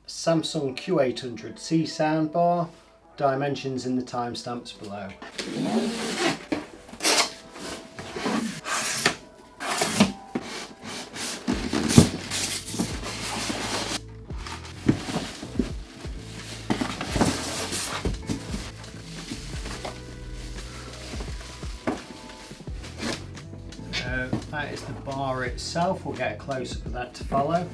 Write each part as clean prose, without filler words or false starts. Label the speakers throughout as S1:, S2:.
S1: Samsung Q800C soundbar, dimensions in the timestamps below. That is the bar itself. We'll get a close-up of that to follow.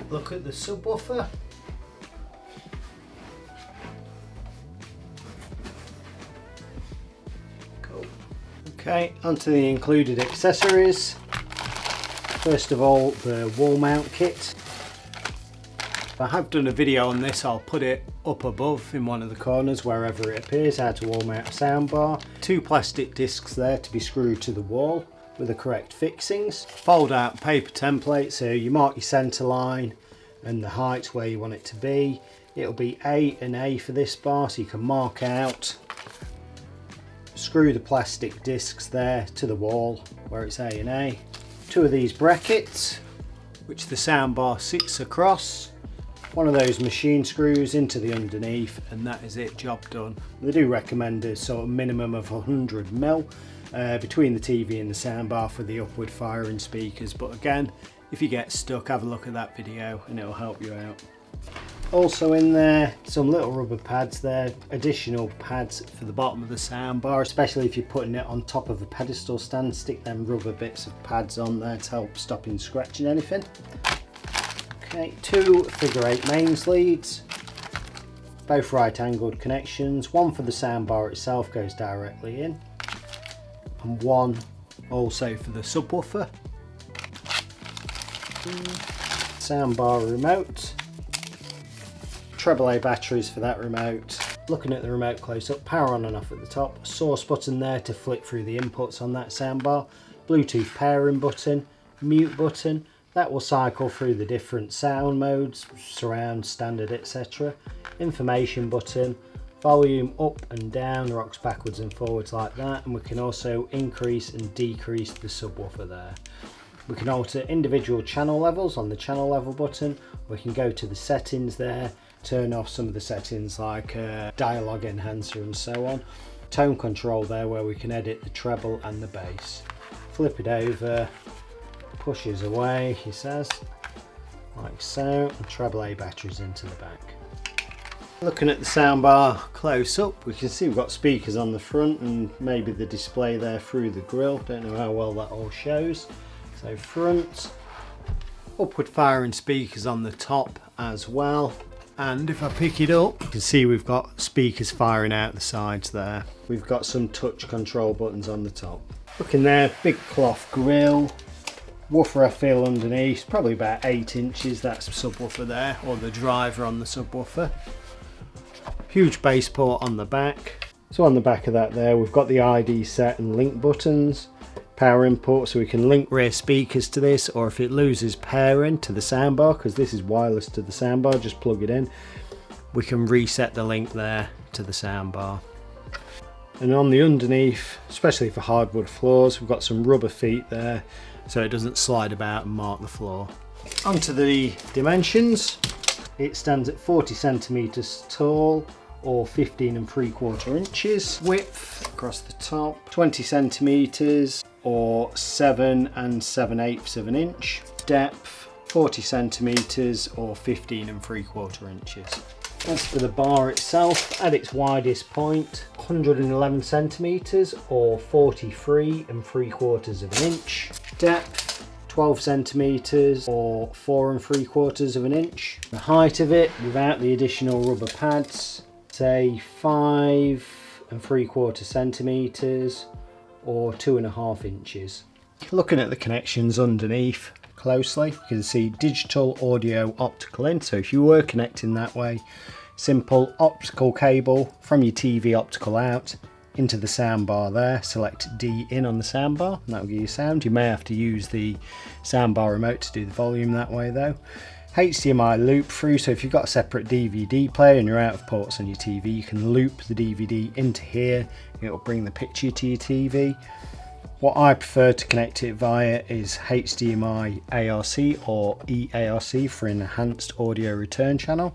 S1: Look at the subwoofer. Cool. Okay, onto the included accessories. First of all, the wall mount kit. I have done a video on this. I'll put it up above in one of the corners wherever it appears, how to wall mount a soundbar. 2 plastic discs there to be screwed to the wall with the correct fixings. Fold out paper template, so you mark your centre line and the height where you want it to be. It'll be A and A for this bar, so you can mark out. Screw the plastic discs there to the wall where it's A and A. 2 of these brackets, which the soundbar sits across. 1 of those machine screws into the underneath, and that is it, job done. They do recommend a sort of minimum of 100mm between the TV and the soundbar for the upward firing speakers, but again, if you get stuck, have a look at that video and it'll help you out. Also in there, some little rubber pads there, additional pads for the bottom of the soundbar, especially if you're putting it on top of a pedestal stand. Stick them rubber bits of pads on there to help stopping scratching anything. Okay, 2 figure 8 mains leads, both right angled connections. 1 for the soundbar itself goes directly in, and 1 also for the subwoofer. Soundbar remote, treble A batteries for that remote. Looking at the remote close up, power on and off at the top, source button there to flick through the inputs on that soundbar, Bluetooth pairing button, mute button, that will cycle through the different sound modes, surround, standard, etc. Information button, volume up and down, rocks backwards and forwards like that, and we can also increase and decrease the subwoofer there. We can alter individual channel levels on the channel level button. We can go to the settings there, turn off some of the settings like dialogue enhancer and so on. Tone control there where we can edit the treble and the bass. Flip it over, pushes away, he says, like so, and treble A batteries into the back. Looking at the soundbar close up, we can see we've got speakers on the front and maybe the display there through the grille. Don't know how well that all shows. So front, upward firing speakers on the top as well, and if I pick it up you can see we've got speakers firing out the sides there. We've got some touch control buttons on the top. Looking there, big cloth grille, woofer I feel underneath, probably about 8 inches, that's subwoofer there, or the driver on the subwoofer. Huge bass port on the back. So on the back of that there we've got the ID set and link buttons. Power input, so we can link rear speakers to this, or if it loses pairing to the soundbar, because this is wireless to the soundbar, just plug it in, we can reset the link there to the soundbar. And on the underneath, especially for hardwood floors, we've got some rubber feet there so it doesn't slide about and mark the floor. Onto the dimensions. It stands at 40 centimeters tall, or 15 3/4 inches. Width across the top, 20 centimeters, or 7 7/8 of an inch. Depth, 40 centimeters, or 15 3/4 inches. As for the bar itself, at its widest point, 111 centimeters, or 43 3/4 of an inch. Depth, 12 centimeters, or 4 3/4 of an inch. The height of it, without the additional rubber pads, say 5 3/4 centimeters, or 2.5 inches. Looking at the connections underneath closely, you can see digital audio optical in, so if you were connecting that way, simple optical cable from your TV optical out into the soundbar there, select D in on the soundbar, and that will give you sound. You may have to use the soundbar remote to do the volume that way though. HDMI loop through, so if you've got a separate DVD player and you're out of ports on your TV, you can loop the DVD into here. It'll bring the picture to your TV. What I prefer to connect it via is HDMI ARC or eARC for enhanced audio return channel.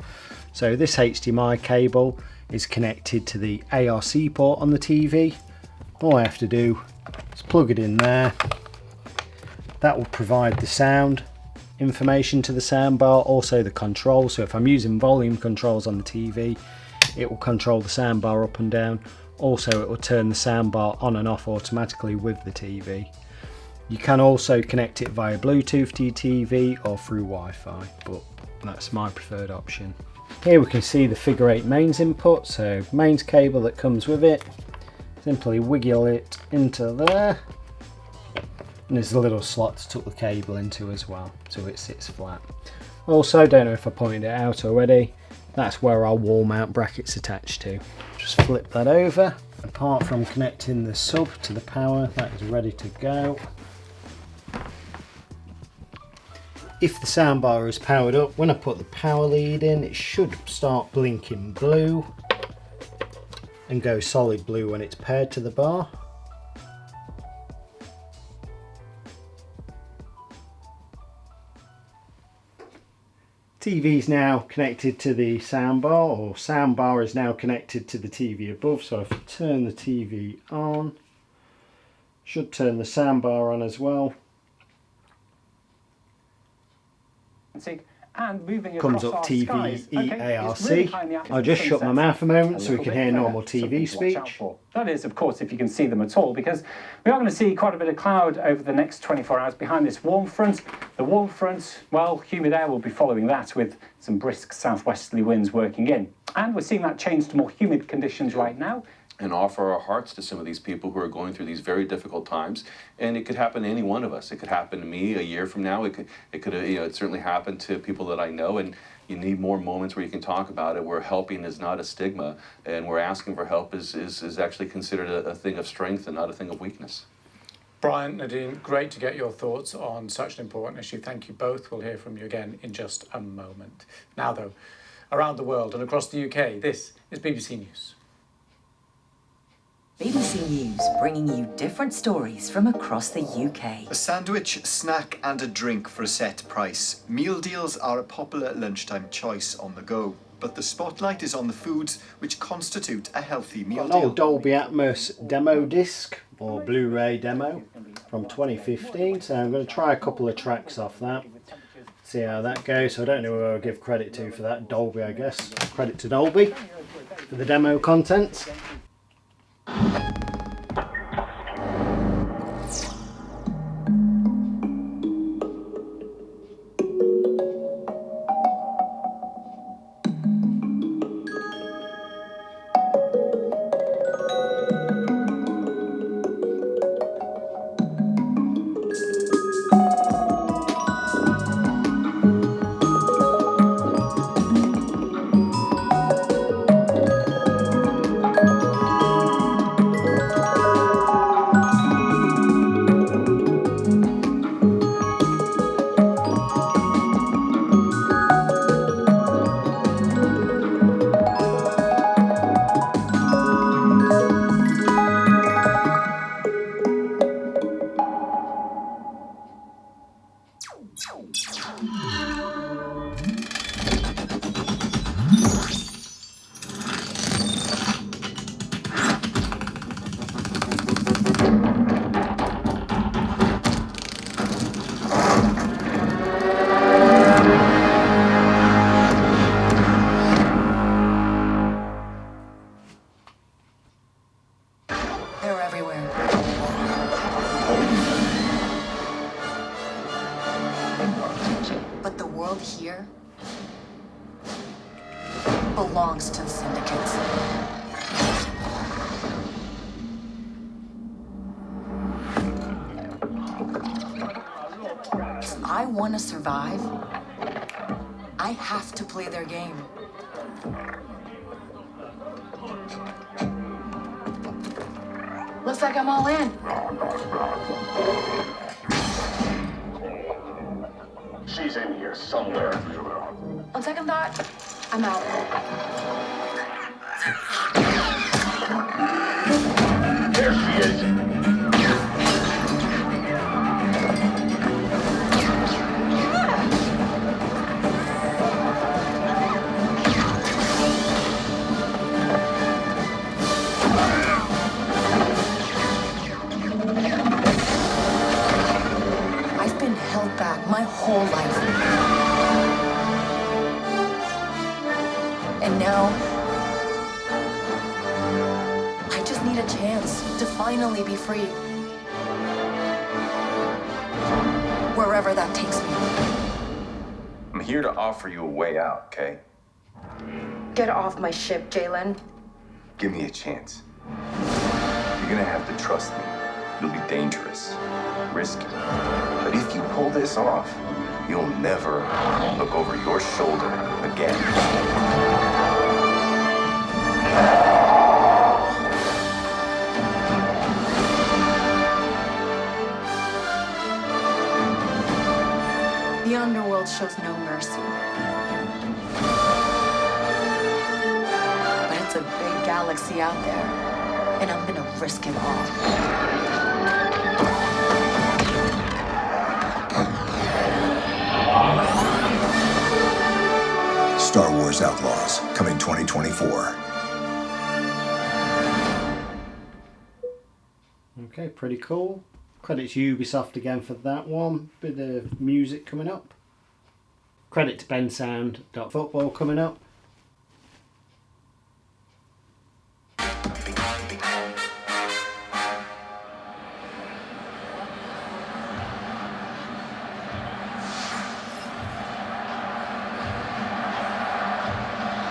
S1: So this HDMI cable is connected to the ARC port on the TV. All I have to do is plug it in there. That will provide the sound information to the soundbar, also the control. So if I'm using volume controls on the TV, it will control the soundbar up and down. Also, it will turn the soundbar on and off automatically with the TV. You can also connect it via Bluetooth to your TV or through Wi-Fi, but that's my preferred option. Here we can see the figure 8 mains input, so mains cable that comes with it. Simply wiggle it into there. And there's a little slot to tuck the cable into as well, so it sits flat. Also, don't know if I pointed it out already, that's where our wall mount bracket's attached to. Just flip that over. Apart from connecting the sub to the power, that is ready to go. If the soundbar is powered up, when I put the power lead in, it should start blinking blue and go solid blue when it's paired to the bar. TV is now connected to the soundbar, or soundbar is now connected to the TV above. So if I turn the TV on, should turn the soundbar on as well.
S2: And moving
S1: comes up TV EARC. I'll just shut my mouth a moment so we can hear normal TV speech.
S2: That is, of course, if you can see them at all, because we are going to see quite a bit of cloud over the next 24 hours behind this warm front. The warm front, well, humid air will be following that with some brisk southwesterly winds working in. And we're seeing that change to more humid conditions right now.
S3: And offer our hearts to some of these people who are going through these very difficult times. And it could happen to any one of us. It could happen to me a year from now. It could it certainly happen to people that I know. And you need more moments where you can talk about it, where helping is not a stigma, and where asking for help is actually considered a thing of strength and not a thing of weakness.
S4: Brian, Nadine, great to get your thoughts on such an important issue. Thank you both. We'll hear from you again in just a moment. Now, though, around the world and across the UK, this is BBC News.
S5: BBC News, bringing you different stories from across the UK.
S6: A sandwich, snack and a drink for a set price. Meal deals are a popular lunchtime choice on the go, but the spotlight is on the foods which constitute a healthy meal deal.
S1: An old Dolby Atmos demo disc, or Blu-ray demo, from 2015, so I'm going to try a couple of tracks off that. See how that goes. So I don't know who I'll give credit to for that. Dolby, I guess. Credit to Dolby for the demo content.
S5: They're everywhere. But the world here belongs to the syndicates. If I want to survive, I have to play their game. Looks like I'm all in.
S7: She's in here somewhere.
S5: On second thought, I'm out.
S7: There she is.
S5: I've been held back my whole life. And now, I just need a chance to finally be free. Wherever that takes me.
S8: I'm here to offer you a way out, okay?
S5: Get off my ship, Jalen.
S8: Give me a chance. You're gonna have to trust me. It'll be dangerous, risky. But if you pull this off, you'll never look over your shoulder again.
S5: The underworld shows no mercy. But it's a big galaxy out there, and I'm gonna risk it all.
S9: Star Wars Outlaws, coming 2024.
S1: Okay, pretty cool. Credit to Ubisoft again for that one. Bit of music coming up. Credit to bensound.football coming up.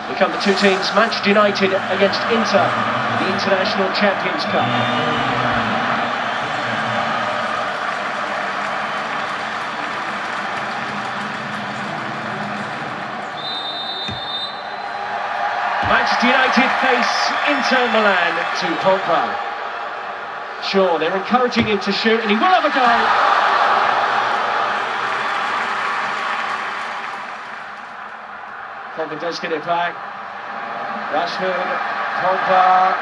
S10: We come to two teams, Manchester United against Inter, the International Champions Cup. Manchester United face Inter Milan to Pogba. Sure, they're encouraging him to shoot, and he will have a goal. Pogba does get it back. Rashford, Pogba,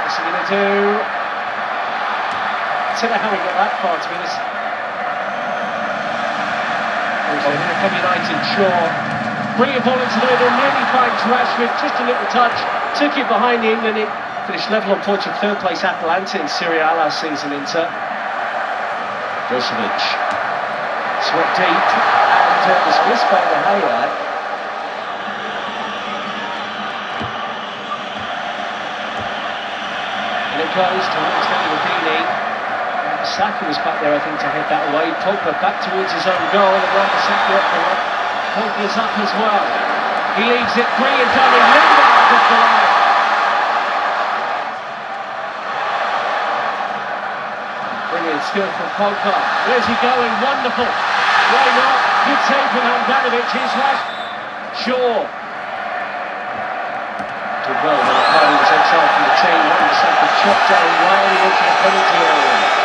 S10: what's he going to do? I don't know how he got that far, to be honest. From United, sure. Bring a ball into the middle, nearly finds Rashford, just a little touch, took it behind him, and it finished level on points with third place Atalanta in Serie A last season. Inter. Brozovic, swept deep, and was missed by the Gea. And it goes towards Gabini. Saka was back there, I think, to head that away. Pogba back towards his own goal, and Saka up for it. Pogba's up as well. He leaves it, brilliant done, and Lingard off the line. Brilliant skill from Pogba. Where's he going? Wonderful. Why not? Good save from Handanovic. Here's Shaw. Did well, but Cardi was outside from the team. Saka chopped down right into the penalty area.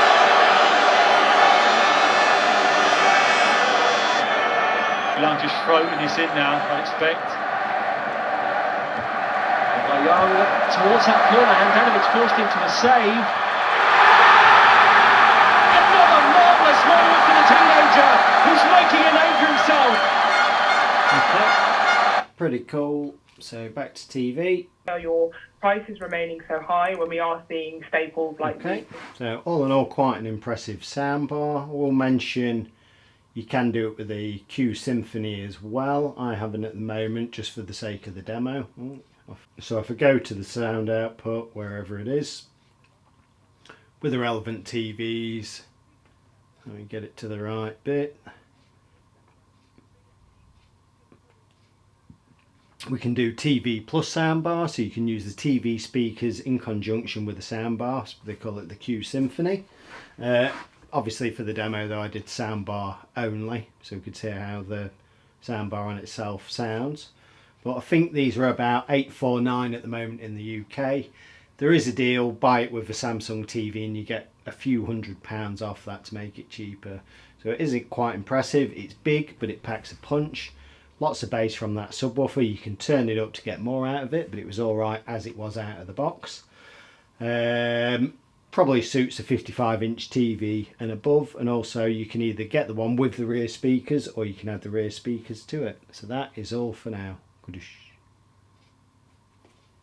S11: Milan just floating this in now, I expect.
S10: Young towards that corner, Handanovic forced into a save. Another marvellous moment for the teenager who's making a name for himself.
S1: Okay. Pretty cool. So back to TV.
S12: Your price is remaining so high when we are seeing staples like
S1: Okay. So all in all, quite an impressive soundbar. We'll mention you can do it with the Q Symphony as well. I haven't at the moment, just for the sake of the demo. So if I go to the sound output, wherever it is, with the relevant TVs, let me get it to the right bit. We can do TV plus soundbar, so you can use the TV speakers in conjunction with the soundbar. They call it the Q Symphony. Obviously for the demo though, I did soundbar only, so we could hear how the soundbar on itself sounds. But I think these are about $849 at the moment in the UK. there is a deal, buy it with a Samsung TV and you get a few £100 off that to make it cheaper. So it isn't quite impressive. It's big, but it packs a punch. Lots of bass from that subwoofer. You can turn it up to get more out of it, but it was alright as it was out of the box. Probably suits a 55-inch TV and above, and also you can either get the one with the rear speakers or you can add the rear speakers to it. So that is all for now. Good.